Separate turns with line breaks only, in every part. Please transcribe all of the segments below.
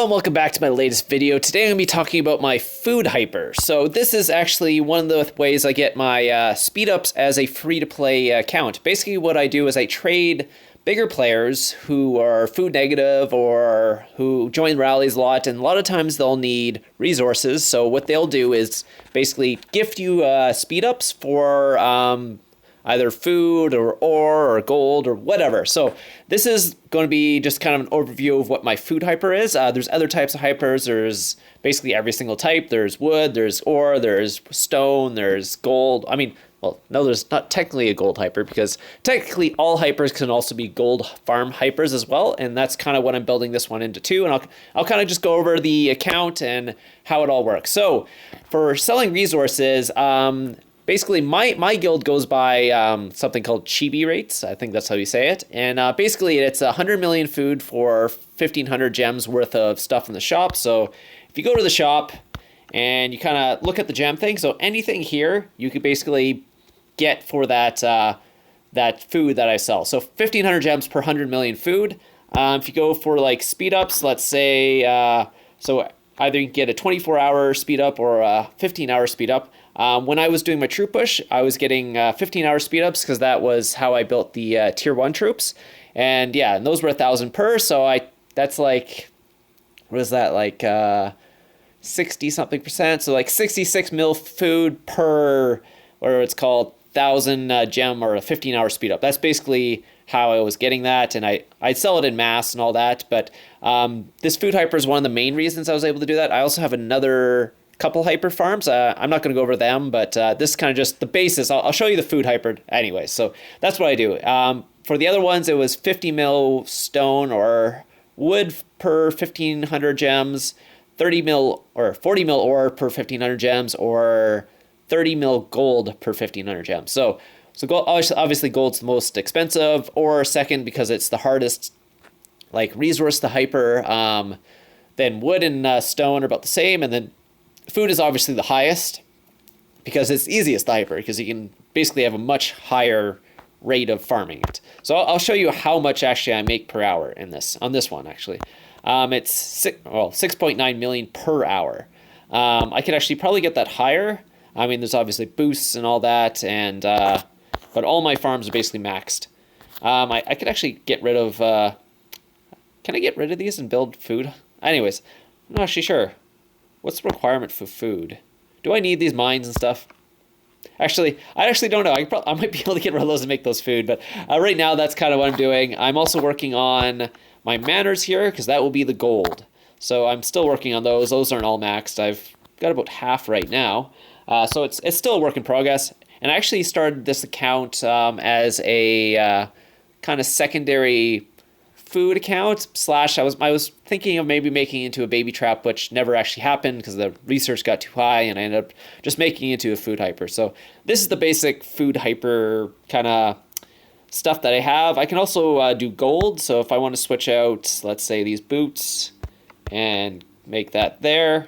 and welcome back to my latest video. Today I'm going to be talking about my food hyper. So this is actually one of the ways I get my speed ups as a free-to-play account. Basically what I do is I trade bigger players who are food negative or who join rallies a lot, and a lot of times they'll need resources. So what they'll do is basically gift you speed ups for either food or ore or gold or whatever. So this is going to be just kind of an overview of what my food hyper is. There's other types of hypers. There's basically every single type. There's wood, there's ore, there's stone, there's gold. I mean, well, no, there's not technically a gold hyper because technically all hypers can also be gold farm hypers as well. And that's kind of what I'm building this one into too. And I'll kind of just go over the account and how it all works. So for selling resources, basically, my guild goes by something called chibi rates. I think that's how you say it. And basically, it's 100 million food for 1,500 gems worth of stuff in the shop. So if you go to the shop and you kind of look at the gem thing, so anything here, you could basically get for that that food that I sell. So 1,500 gems per 100 million food. If you go for like speed ups, let's say, so either you can get a 24-hour speed up or a 15-hour speed up. When I was doing my troop push, I was getting 15-hour speed ups because that was how I built the tier 1 troops. And yeah, and those were 1,000 per. So that's like, what is that, like 60 something percent? So like 66 mil food per, or it's called 1,000 gem or a 15-hour speed up. That's basically how I was getting that, and I'd sell it in mass and all that. But this food hyper is one of the main reasons I was able to do that. I also have another couple hyper farms. I'm not going to go over them, but this is kind of just the basis. I'll show you the food hyper anyway. So that's what I do. For the other ones, it was 50 mil stone or wood per 1,500 gems, 30 mil or 40 mil ore per 1,500 gems, or 30 mil gold per 1,500 gems. So gold, obviously gold's the most expensive, or second because it's the hardest like resource to hyper. Then wood and stone are about the same, and then food is obviously the highest because it's easiest to hyper because you can basically have a much higher rate of farming it. So I'll show you how much actually I make per hour in this on this one actually. It's 6.9 million per hour. I could actually probably get that higher. I mean, there's obviously boosts and all that, and but all my farms are basically maxed. I could actually get rid of. Can I get rid of these and build food? Anyways, I'm not actually sure. What's the requirement for food? Do I need these mines and stuff? Actually, I actually don't know. I might be able to get rid of those and make those food, but right now that's kind of what I'm doing. I'm also working on my manners here because that will be the gold. So I'm still working on those. Those aren't all maxed. I've got about half right now. So it's still a work in progress. And I actually started this account as a kind of secondary food account / I was thinking of maybe making it into a baby trap, which never actually happened because the research got too high, and I ended up just making it into a food hyper. So this is the basic food hyper kind of stuff that I have. I can also do gold. So if I want to switch out, let's say these boots and make that there.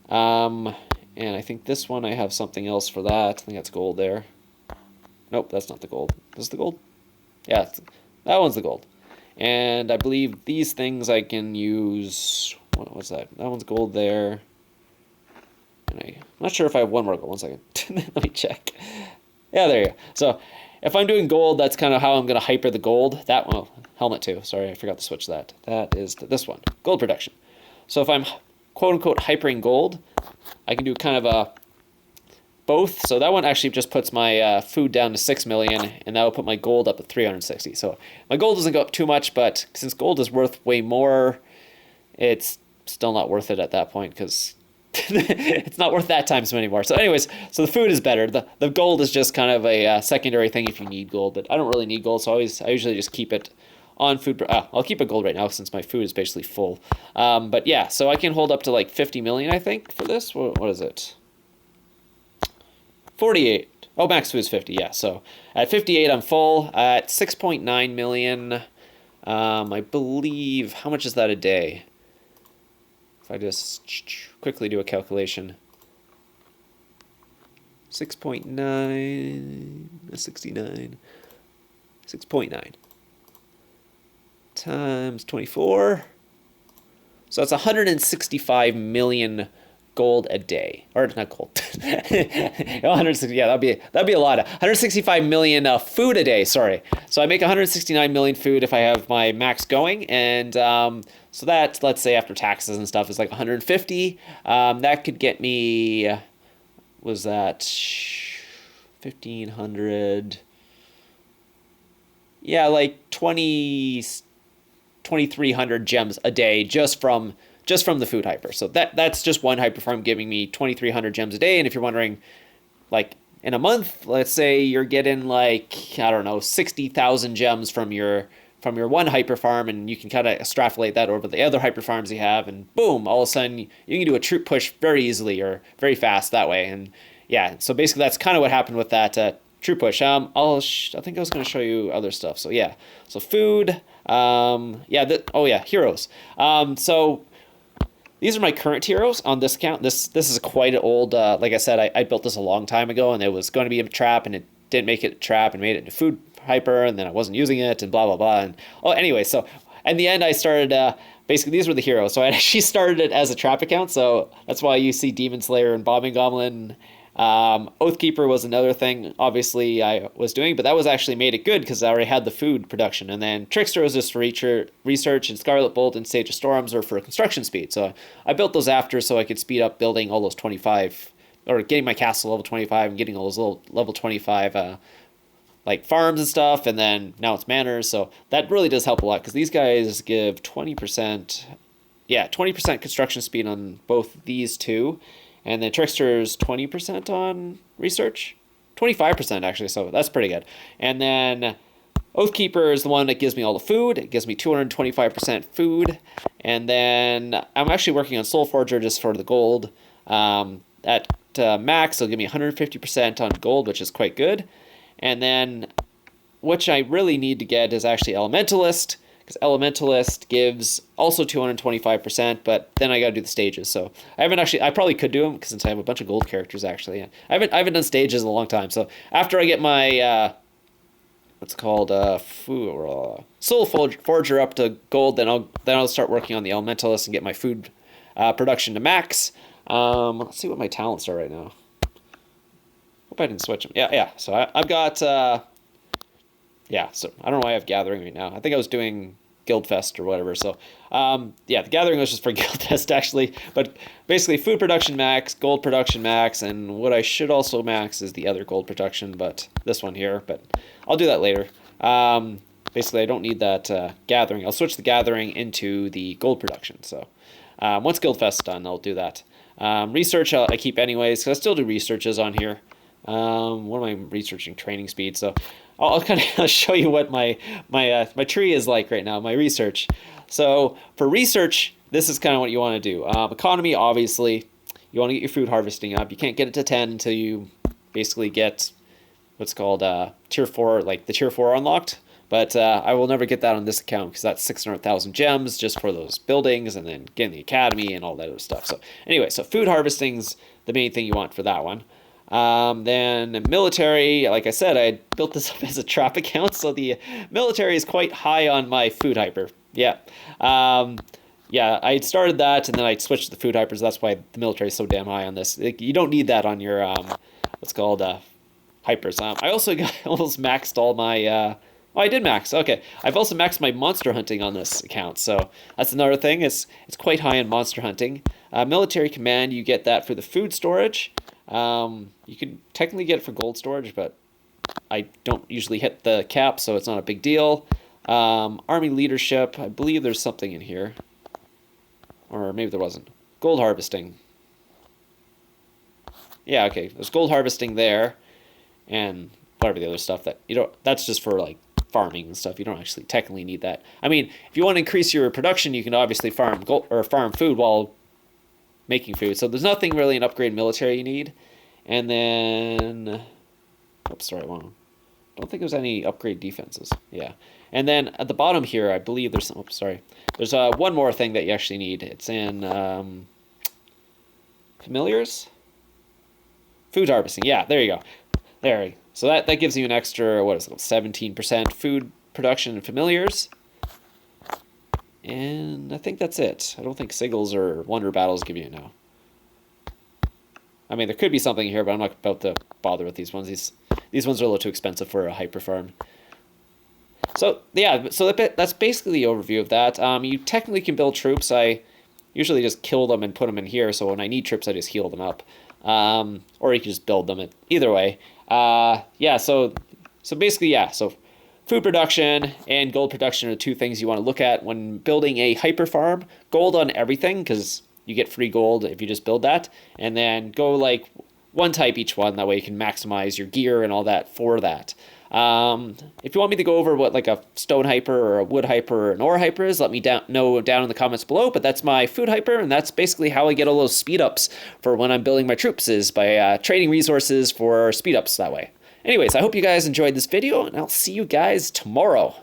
And I think this one I have something else for that. I think that's gold there. Nope, that's not the gold. This is the gold? Yeah, that one's the gold. And I believe these things I can use. What's that? That one's gold there. And I'm not sure if I have one more gold. 1 second. Let me check. Yeah, there you go. So if I'm doing gold, that's kind of how I'm going to hyper the gold. That one, helmet too. Sorry, I forgot to switch that. That is this one, gold production. So if I'm quote unquote hypering gold, I can do kind of a both. So that one actually just puts my food down to 6 million, and that will put my gold up at 360. So my gold doesn't go up too much, but since gold is worth way more, it's still not worth it at that point because it's not worth that times anymore. So anyways, so the food is better. The gold is just kind of a secondary thing if you need gold, but I don't really need gold, so I usually just keep it on food. I'll keep it gold right now since my food is basically full. But yeah, so I can hold up to like 50 million, I think, for this. What is it? 48. Oh, max food is 50, yeah. So at 58, I'm full. At 6.9 million, I believe, how much is that a day? If I just quickly do a calculation. 6.9, 69, 6.9 times 24. So that's 165 million gold a day, or not gold. 160. Yeah, that'd be a lot. 165 million food a day. Sorry. So I make 169 million food if I have my max going, and so that, let's say after taxes and stuff, is like 150. That could get me. Was that 1,500? Yeah, like 2,300 gems a day just from the food hyper. So that's just one hyper farm giving me 2,300 gems a day. And if you're wondering, like in a month, let's say you're getting like, I don't know, 60,000 gems from your one hyper farm, and you can kind of extrapolate that over the other hyper farms you have, and boom, all of a sudden you can do a troop push very easily or very fast that way. And yeah, so basically that's kind of what happened with that troop push. I think I was going to show you other stuff. So yeah, so food, heroes. So these are my current heroes on this account. This is quite old. Like I said, I built this a long time ago, and it was going to be a trap, and it didn't make it a trap, and made it into food hyper, and then I wasn't using it, and blah blah blah. And anyway, so in the end, I started. Basically, these were the heroes. So I actually started it as a trap account. So that's why you see Demon Slayer and Bombing Goblin. Oathkeeper was another thing, obviously, I was doing, but that was actually made it good because I already had the food production. And then Trickster was just for research, and Scarlet Bolt and Sage of Storms are for construction speed. So I built those after so I could speed up building all those 25, or getting my castle level 25 and getting all those little level 25 like farms and stuff. And then now it's manors. So that really does help a lot because these guys give 20%, 20% construction speed on both these two. And then Trickster's 20% on research. 25% actually, so that's pretty good. And then Oathkeeper is the one that gives me all the food. It gives me 225% food. And then I'm actually working on Soul Forger just for the gold. At max, it'll give me 150% on gold, which is quite good. And then, which I really need to get is actually Elementalist, because Elementalist gives also 225%, but then I got to do the stages. So I probably could do them because since I have a bunch of gold characters actually. I haven't done stages in a long time. So after I get my Soul Forger up to gold, then I'll start working on the Elementalist and get my food production to max. Let's see what my talents are right now. Hope I didn't switch them. Yeah. So I've got. So I don't know why I have Gathering right now. I think I was doing Guildfest or whatever. So, the Gathering was just for Guildfest, actually. But basically, food production max, gold production max, and what I should also max is the other gold production, but this one here. But I'll do that later. Basically, I don't need that Gathering. I'll switch the Gathering into the gold production. So, once Guildfest's done, I'll do that. Research I keep anyways, because I still do researches on here. What am I researching? Training speed. So I'll kind of show you what my tree is like right now, my research. So for research, this is kind of what you want to do. Economy, obviously, you want to get your food harvesting up. You can't get it to 10 until you basically get what's called tier 4, like the tier 4 unlocked. But I will never get that on this account because that's 600,000 gems just for those buildings and then getting the academy and all that other stuff. So anyway, so food harvesting's the main thing you want for that one. Then military, like I said, I built this up as a trap account, so the military is quite high on my food hyper. Yeah. I started that, and then I switched to the food hypers. That's why the military is so damn high on this. You don't need that on your, what's called, hypers. I also almost maxed all my, I did max. Okay. I've also maxed my monster hunting on this account, so that's another thing. It's quite high in monster hunting. Military command, you get that for the food storage. You can technically get it for gold storage, but I don't usually hit the cap, so it's not a big deal. Army leadership, I believe there's something in here. Or maybe there wasn't. Gold harvesting. Yeah, okay. There's gold harvesting there. And whatever the other stuff that that's just for like farming and stuff. You don't actually technically need that. I mean, if you want to increase your production, you can obviously farm gold or farm food while making food. So there's nothing really an upgrade military you need. And then, oops, sorry, don't think there's any upgrade defenses. Yeah. And then at the bottom here, I believe there's there's one more thing that you actually need. It's in familiars, food harvesting. Yeah, there you go. So that gives you an extra 17% food production in familiars. And I think that's it. I don't think Siggles or Wonder Battles give you no. I mean, there could be something here, but I'm not about to bother with these ones. These ones are a little too expensive for a hyper farm. So yeah, so that's basically the overview of that. You technically can build troops. I usually just kill them and put them in here, so when I need troops, I just heal them up. Or you can just build them. Either way. Yeah, so basically, yeah, so food production and gold production are the two things you want to look at when building a hyper farm. Gold on everything, because you get free gold if you just build that. And then go like one type each one. That way you can maximize your gear and all that for that. If you want me to go over what like a stone hyper or a wood hyper or an ore hyper is, let me know down in the comments below. But that's my food hyper, and that's basically how I get all those speed ups for when I'm building my troops, is by trading resources for speed ups that way. Anyways, I hope you guys enjoyed this video, and I'll see you guys tomorrow.